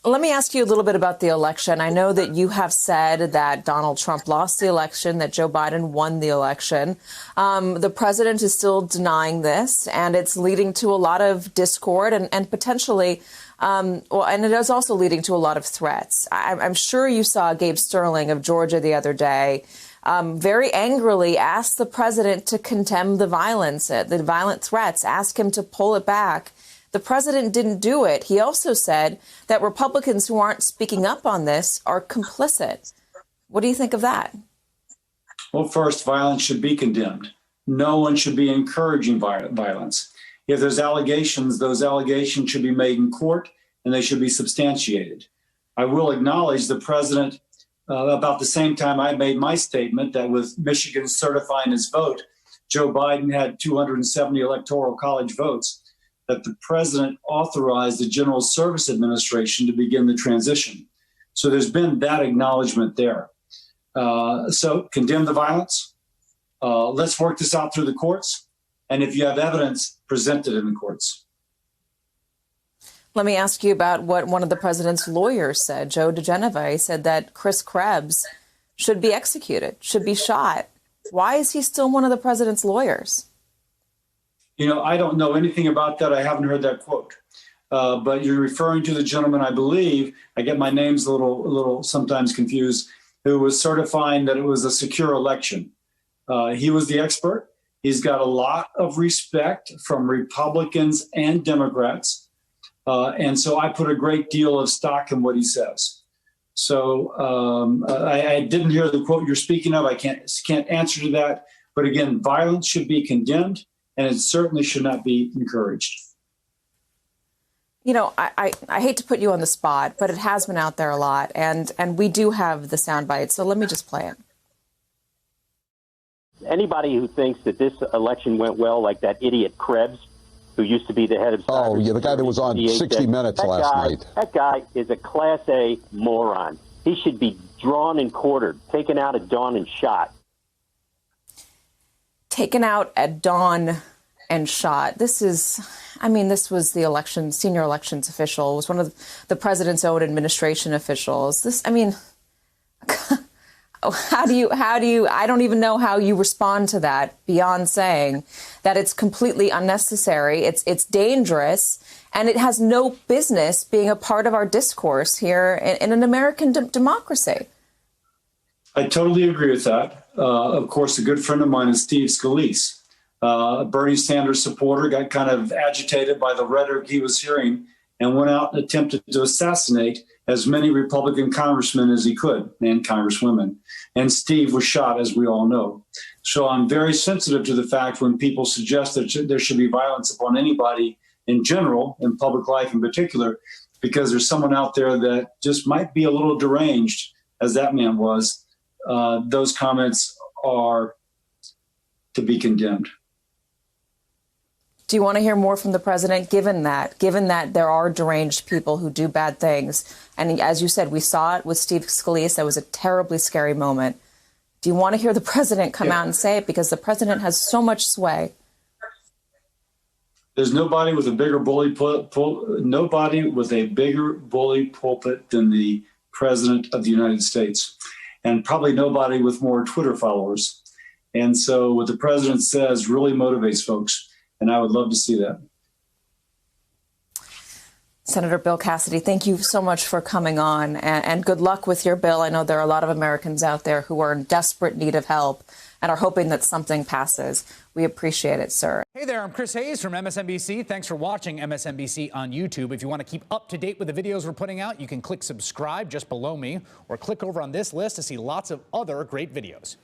Let me ask you a little bit about the election. I know that you have said that Donald Trump lost the election, that Joe Biden won the election. The president is still denying this, and it's leading to a lot of discord and potentially, and it is also leading to a lot of threats. I'm sure you saw Gabe Sterling of Georgia the other day very angrily ask the president to condemn the violence, the violent threats, ask him to pull it back. The president didn't do it. He also said that Republicans who aren't speaking up on this are complicit. What do you think of that? Well, first, violence should be condemned. No one should be encouraging violence. If there's allegations, those allegations should be made in court and they should be substantiated. I will acknowledge the president, about the same time I made my statement that with Michigan certifying his vote, Joe Biden had 270 electoral college votes, that the president authorized the General Service Administration to begin the transition. So there's been that acknowledgement there. So condemn the violence. Let's work this out through the courts. And if you have evidence, present it in the courts. Let me ask you about what one of the president's lawyers said. Joe DeGenevieve said that Chris Krebs should be executed, should be shot. Why is he still one of the president's lawyers? You know, I don't know anything about that. I haven't heard that quote. But you're referring to the gentleman, I believe, I get my names a little sometimes confused, who was certifying that it was a secure election. He was the expert. He's got a lot of respect from Republicans and Democrats. And so I put a great deal of stock in what he says. So I didn't hear the quote you're speaking of. I can't answer to that. But again, violence should be condemned. And it certainly should not be encouraged. You know, I hate to put you on the spot, but it has been out there a lot. And we do have the soundbite. So let me just play it. Anybody who thinks that this election went well, like that idiot Krebs, who used to be the head of... Oh, yeah, the guy that was on 60 Minutes last night. That guy is a Class A moron. He should be drawn and quartered, taken out at dawn and shot. Taken out at dawn and shot. This was the senior elections official. It was one of the president's own administration officials. How do you, I don't even know how you respond to that beyond saying that it's completely unnecessary. It's dangerous, and it has no business being a part of our discourse here in an American democracy. I totally agree with that. Of course, a good friend of mine is Steve Scalise. A Bernie Sanders supporter, got kind of agitated by the rhetoric he was hearing and went out and attempted to assassinate as many Republican congressmen as he could, and congresswomen. And Steve was shot, as we all know. So I'm very sensitive to the fact when people suggest that there should be violence upon anybody in general, in public life in particular, because there's someone out there that just might be a little deranged, as that man was. Those comments are to be condemned. Do you want to hear more from the president, given that there are deranged people who do bad things? And as you said, we saw it with Steve Scalise. That was a terribly scary moment. Do you want to hear the president come out and say it? Because the president has so much sway. There's nobody with a bigger bully pulpit than the president of the United States. And probably nobody with more Twitter followers. And so what the president says really motivates folks. And I would love to see that. Senator Bill Cassidy, thank you so much for coming on, and good luck with your bill. I know there are a lot of Americans out there who are in desperate need of help and are hoping that something passes. We appreciate it, sir. Hey there, I'm Chris Hayes from MSNBC. Thanks for watching MSNBC on YouTube. If you want to keep up to date with the videos we're putting out, you can click subscribe just below me or click over on this list to see lots of other great videos.